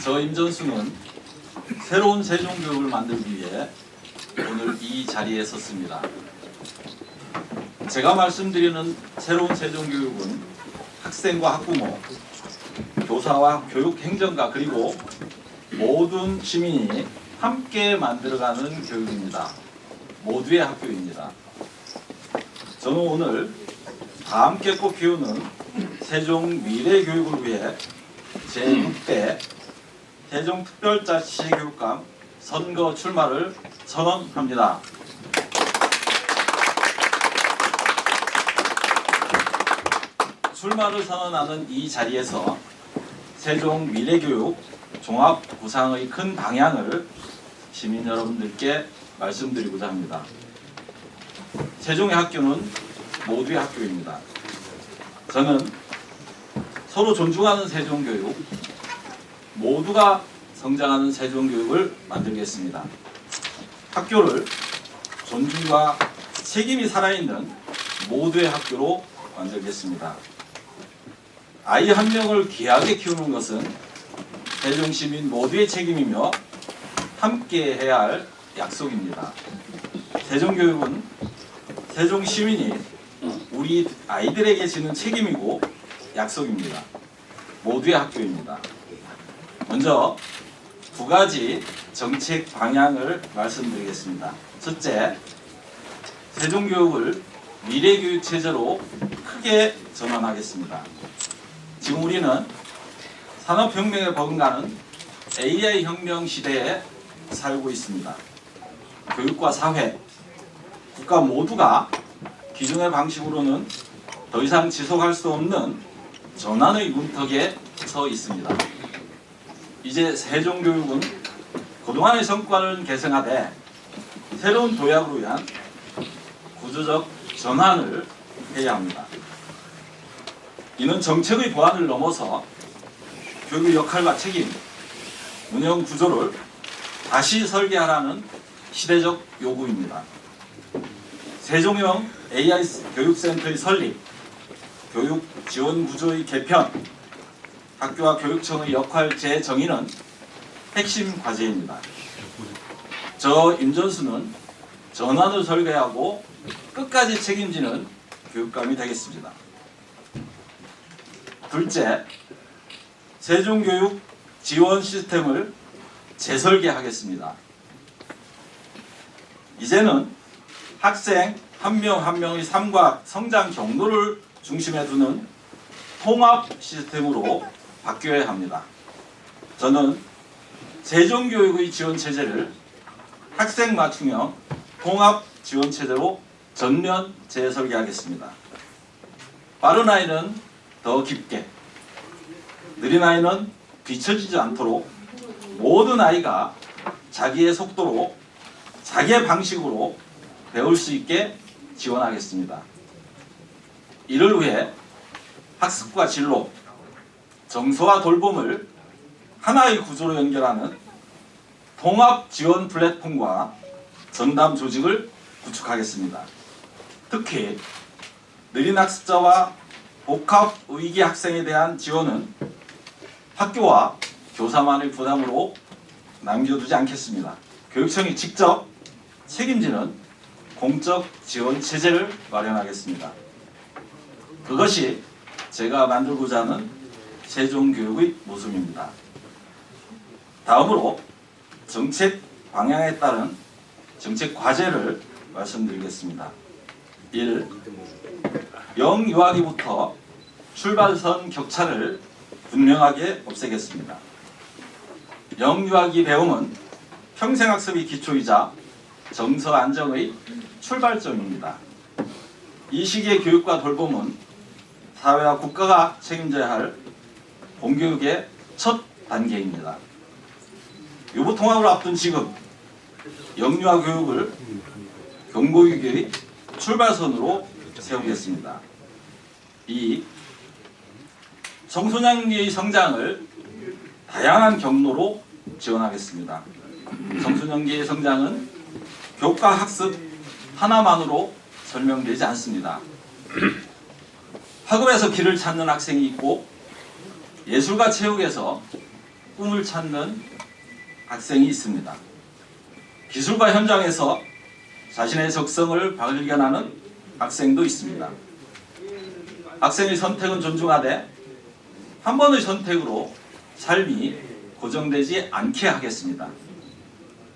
저 임전수는 새로운 세종교육을 만들기 위해 오늘 이 자리에 섰습니다. 제가 말씀드리는 새로운 세종교육은 학생과 학부모, 교사와 교육행정가 그리고 모든 시민이 함께 만들어가는 교육입니다. 모두의 학교입니다. 저는 오늘 다 함께 꽃피우는 세종 미래교육을 위해 제6대 세종특별자치교육감 선거 출마를 선언합니다. 출마를 선언하는 이 자리에서 세종 미래교육 종합구상의 큰 방향을 시민 여러분들께 말씀드리고자 합니다. 세종의 학교는 모두의 학교입니다. 저는 서로 존중하는 세종교육, 모두가 성장하는 세종교육을 만들겠습니다. 학교를 존중과 책임이 살아있는 모두의 학교로 만들겠습니다. 아이 한 명을 귀하게 키우는 것은 세종시민 모두의 책임이며 함께 해야 할 약속입니다. 세종교육은 세종시민이 우리 아이들에게 지는 책임이고 약속입니다. 모두의 학교입니다. 먼저 두 가지 정책 방향을 말씀드리겠습니다. 첫째, 세종교육을 미래교육 체제로 크게 전환하겠습니다. 지금 우리는 산업혁명에 버금가는 AI 혁명 시대에 살고 있습니다. 교육과 사회, 국가 모두가 기존의 방식으로는 더 이상 지속할 수 없는 전환의 문턱에 서 있습니다. 이제 세종교육은 그동안의 성과를 계승하되 새로운 도약으로 위한 구조적 전환을 해야 합니다. 이는 정책의 보완을 넘어서 교육의 역할과 책임, 운영 구조를 다시 설계하라는 시대적 요구입니다. 세종형 AI 교육센터의 설립, 교육 지원 구조의 개편, 학교와 교육청의 역할 재정의는 핵심 과제입니다. 저 임전수는 전환을 설계하고 끝까지 책임지는 교육감이 되겠습니다. 둘째, 세종교육 지원 시스템을 재설계하겠습니다. 이제는 학생 한 명 한 명의 삶과 성장 경로를 중심에 두는 통합 시스템으로 바뀌어야 합니다. 저는 세종교육의 지원 체제를 학생 맞춤형 통합 지원 체제로 전면 재설계하겠습니다. 빠른 아이는 더 깊게, 느린 아이는 뒤처지지 않도록 모든 아이가 자기의 속도로, 자기의 방식으로 배울 수 있게 지원하겠습니다. 이를 위해 학습과 진로, 정서와 돌봄을 하나의 구조로 연결하는 통합 지원 플랫폼과 전담 조직을 구축하겠습니다. 특히 느린 학습자와 복합 의기 학생에 대한 지원은 학교와 교사만의 부담으로 남겨두지 않겠습니다. 교육청이 직접 책임지는 공적 지원 체제를 마련하겠습니다. 그것이 제가 만들고자 하는 세종교육의 모습입니다. 다음으로 정책 방향에 따른 정책 과제를 말씀드리겠습니다. 1. 영유아기부터 출발선 격차를 분명하게 없애겠습니다. 영유아기 배움은 평생학습의 기초이자 정서 안정의 출발점입니다. 이 시기의 교육과 돌봄은 사회와 국가가 책임져야 할 공교육의 첫 단계입니다. 유보통합을 앞둔 지금 영유아 교육을 경보육의 출발선으로 세우겠습니다. 2. 청소년기의 성장을 다양한 경로로 지원하겠습니다. 청소년기의 성장은 교과 학습 하나만으로 설명되지 않습니다. 학업에서 길을 찾는 학생이 있고 예술과 체육에서 꿈을 찾는 학생이 있습니다. 기술과 현장에서 자신의 적성을 발견하는 학생도 있습니다. 학생의 선택은 존중하되 한 번의 선택으로 삶이 고정되지 않게 하겠습니다.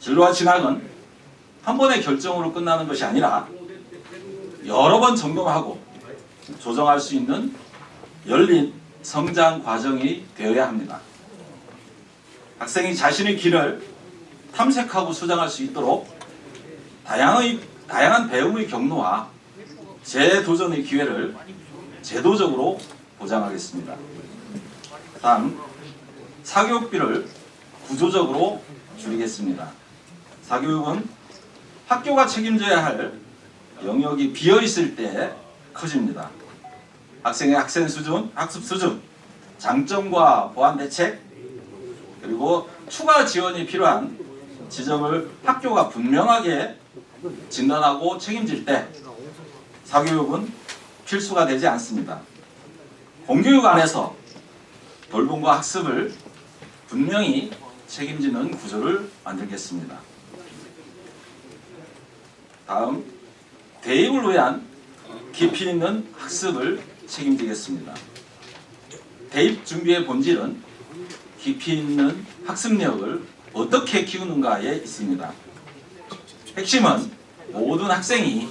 진로와 진학은 한 번의 결정으로 끝나는 것이 아니라 여러 번 점검하고 조정할 수 있는 열린 성장 과정이 되어야 합니다. 학생이 자신의 길을 탐색하고 수정할 수 있도록 다양한 배움의 경로와 재도전의 기회를 제도적으로 보장하겠습니다. 다음, 사교육비를 구조적으로 줄이겠습니다. 사교육은 학교가 책임져야 할 영역이 비어있을 때 커집니다. 학생의 학생 수준, 학습 수준, 장점과 보완 대책, 그리고 추가 지원이 필요한 지점을 학교가 분명하게 진단하고 책임질 때 사교육은 필수가 되지 않습니다. 공교육 안에서 돌봄과 학습을 분명히 책임지는 구조를 만들겠습니다. 다음, 대입을 위한 깊이 있는 학습을 책임지겠습니다. 대입 준비의 본질은 깊이 있는 학습력을 어떻게 키우는가에 있습니다. 핵심은 모든 학생이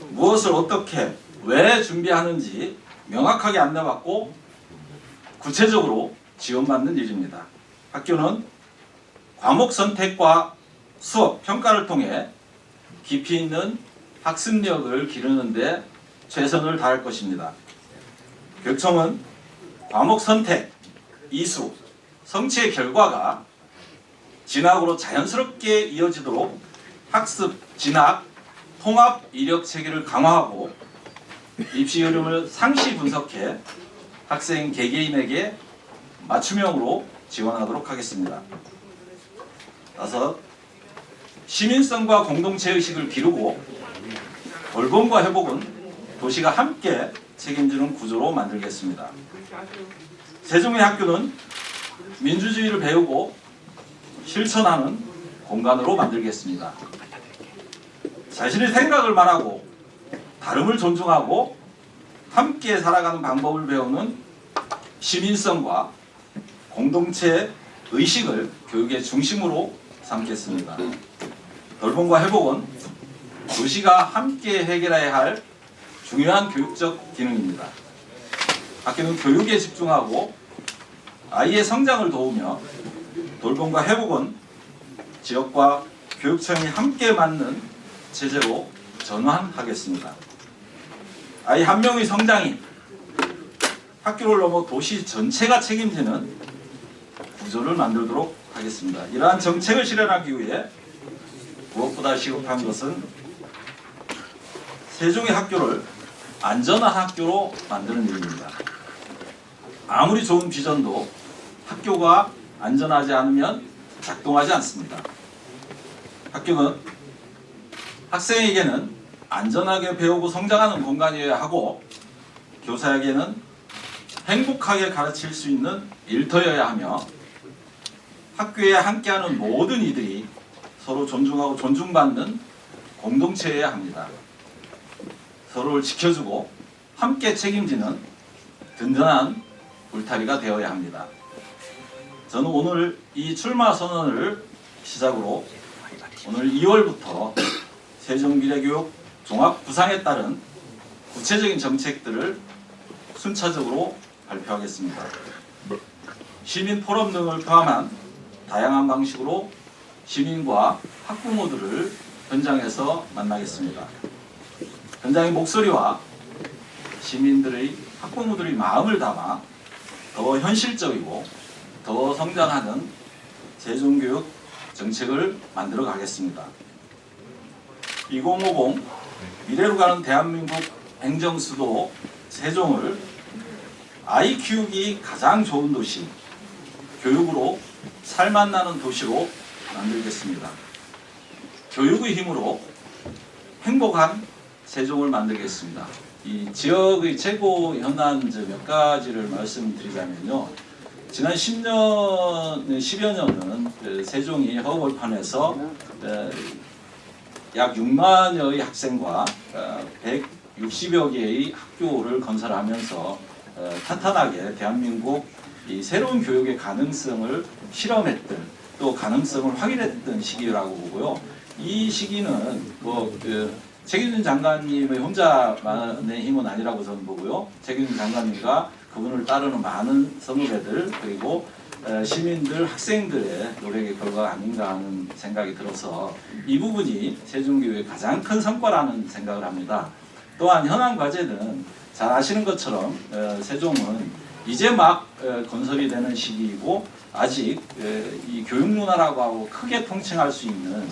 무엇을 어떻게 왜 준비하는지 명확하게 안내받고 구체적으로 지원받는 일입니다. 학교는 과목 선택과 수업, 평가를 통해 깊이 있는 학습력을 기르는 데 최선을 다할 것입니다. 교육청은 과목 선택, 이수, 성취의 결과가 진학으로 자연스럽게 이어지도록 학습, 진학, 통합 이력 체계를 강화하고 입시 흐름을 상시 분석해 학생 개개인에게 맞춤형으로 지원하도록 하겠습니다. 다섯, 시민성과 공동체 의식을 기르고 돌봄과 회복은 도시가 함께 책임지는 구조로 만들겠습니다. 세종의 학교는 민주주의를 배우고 실천하는 공간으로 만들겠습니다. 자신의 생각을 말하고 다름을 존중하고 함께 살아가는 방법을 배우는 시민성과 공동체 의식을 교육의 중심으로 삼겠습니다. 돌봄과 회복은 도시가 함께 해결해야 할 중요한 교육적 기능입니다. 학교는 교육에 집중하고 아이의 성장을 도우며 돌봄과 회복은 지역과 교육청이 함께 맞는 체제로 전환하겠습니다. 아이 한 명의 성장이 학교를 넘어 도시 전체가 책임지는 구조를 만들도록 하겠습니다. 이러한 정책을 실현하기 위해 무엇보다 시급한 것은 세종의 학교를 안전한 학교로 만드는 일입니다. 아무리 좋은 비전도 학교가 안전하지 않으면 작동하지 않습니다. 학교는 학생에게는 안전하게 배우고 성장하는 공간이어야 하고 교사에게는 행복하게 가르칠 수 있는 일터여야 하며 학교에 함께하는 모든 이들이 서로 존중하고 존중받는 공동체여야 합니다. 서로를 지켜주고 함께 책임지는 든든한 울타리가 되어야 합니다. 저는 오늘 이 출마 선언을 시작으로 오늘 2월부터 세종미래교육 종합구상에 따른 구체적인 정책들을 순차적으로 발표하겠습니다. 시민 포럼 등을 포함한 다양한 방식으로 시민과 학부모들을 현장에서 만나겠습니다. 현장의 목소리와 시민들의 학부모들의 마음을 담아 더 현실적이고 더 성장하는 세종교육 정책을 만들어 가겠습니다. 2050 미래로 가는 대한민국 행정수도 세종을 아이 키우기 가장 좋은 도시, 교육으로 살맛나는 도시로 만들겠습니다. 교육의 힘으로 행복한 세종을 만들겠습니다. 이 지역의 최고 현안 몇 가지를 말씀드리자면요. 지난 10여 년은 세종이 허벌판에서 약 6만여의 학생과 160여 개의 학교를 건설하면서 탄탄하게 대한민국 이 새로운 교육의 가능성을 실험했던 또 가능성을 확인했던 시기라고 보고요. 이 시기는 최기준 장관님의 혼자만의 힘은 아니라고 저는 보고요. 최기준 장관님과 그분을 따르는 많은 선후배들 그리고 시민들, 학생들의 노력의 결과가 아닌가 하는 생각이 들어서 이 부분이 세종교육의 가장 큰 성과라는 생각을 합니다. 또한 현안 과제는 잘 아시는 것처럼 세종은 이제 막 건설이 되는 시기이고 아직 이 교육 문화라고 하고 크게 통칭할 수 있는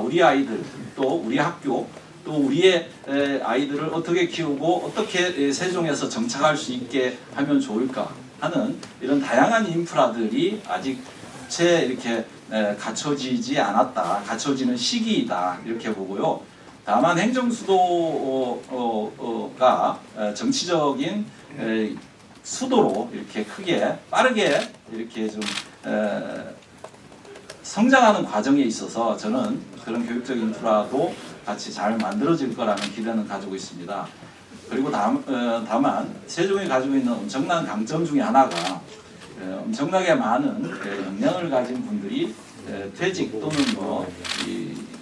우리 아이들 또 우리 학교 또 우리의 아이들을 어떻게 키우고 어떻게 세종에서 정착할 수 있게 하면 좋을까 하는 이런 다양한 인프라들이 아직 채 이렇게 갖춰지지 않았다, 갖춰지는 시기이다 이렇게 보고요. 다만 행정수도가 정치적인 수도로 이렇게 크게 빠르게 이렇게 좀 성장하는 과정에 있어서 저는 그런 교육적 인프라도 같이 잘 만들어질 거라는 기대는 가지고 있습니다. 그리고 다만 세종이 가지고 있는 엄청난 강점 중에 하나가 엄청나게 많은 역량을 가진 분들이 퇴직 또는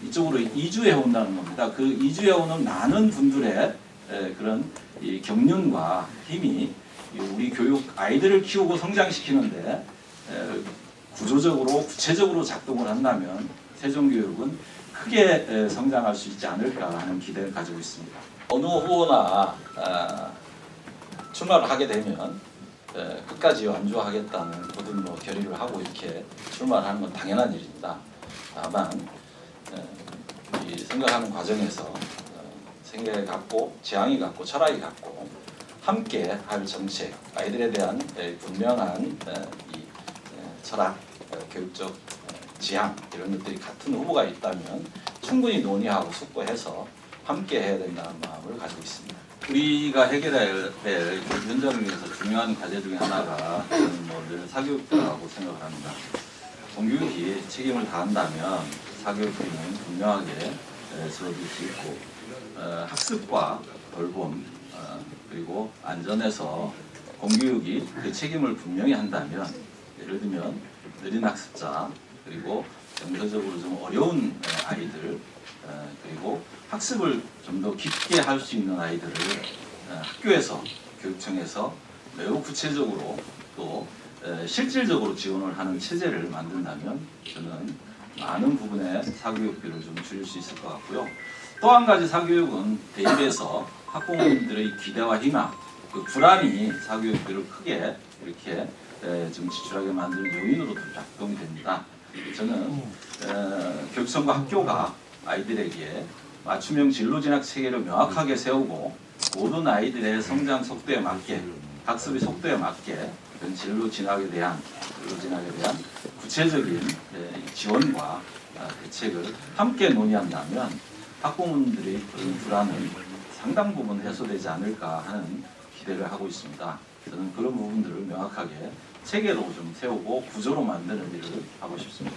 이쪽으로 이주해 온다는 겁니다. 그 이주해 오는 많은 분들의 그런 이 경륜과 힘이 우리 교육 아이들을 키우고 성장시키는데 구조적으로 구체적으로 작동을 한다면 세종교육은 크게 성장할 수 있지 않을까 하는 기대를 가지고 있습니다. 어느 후보나 출마를 하게 되면 끝까지 완주하겠다는 모든 결의를 하고 이렇게 출마를 하는 건 당연한 일입니다. 다만 이 생각하는 과정에서 생각이 같고 지향이 같고 철학이 같고 함께 할 정책, 아이들에 대한 분명한 이 철학, 교육적 지향 이런 것들이 같은 후보가 있다면 충분히 논의하고 숙고해서 함께 해야 된다는 마음을 가지고 있습니다. 우리가 해결해야 될 현장을 위해서 중요한 과제 중에 하나가 저는 늘 사교육이라고 생각을 합니다. 공교육이 책임을 다한다면 사교육비는 분명하게 지원될 수 있고 학습과 돌봄 그리고 안전에서 공교육이 그 책임을 분명히 한다면 예를 들면 느린 학습자 그리고 정서적으로 좀 어려운 아이들 그리고 학습을 좀 더 깊게 할 수 있는 아이들을 학교에서 교육청에서 매우 구체적으로 또 실질적으로 지원을 하는 체제를 만든다면 저는 많은 부분의 사교육비를 좀 줄일 수 있을 것 같고요. 또 한 가지 사교육은 대입에서 학부모님들의 기대와 희망, 그 불안이 사교육비를 크게 이렇게 좀 지출하게 만드는 요인으로도 작동이 됩니다. 저는 교육청과 학교가 아이들에게 맞춤형 진로 진학 체계를 명확하게 세우고 모든 아이들의 성장 속도에 맞게 학습의 속도에 맞게 그런 진로 진학에 대한 구체적인 지원과 대책을 함께 논의한다면 학부모님들의 그런 불안은 상당 부분 해소되지 않을까 하는 기대를 하고 있습니다. 저는 그런 부분들을 명확하게 체계로 좀 세우고 구조로 만드는 일을 하고 싶습니다.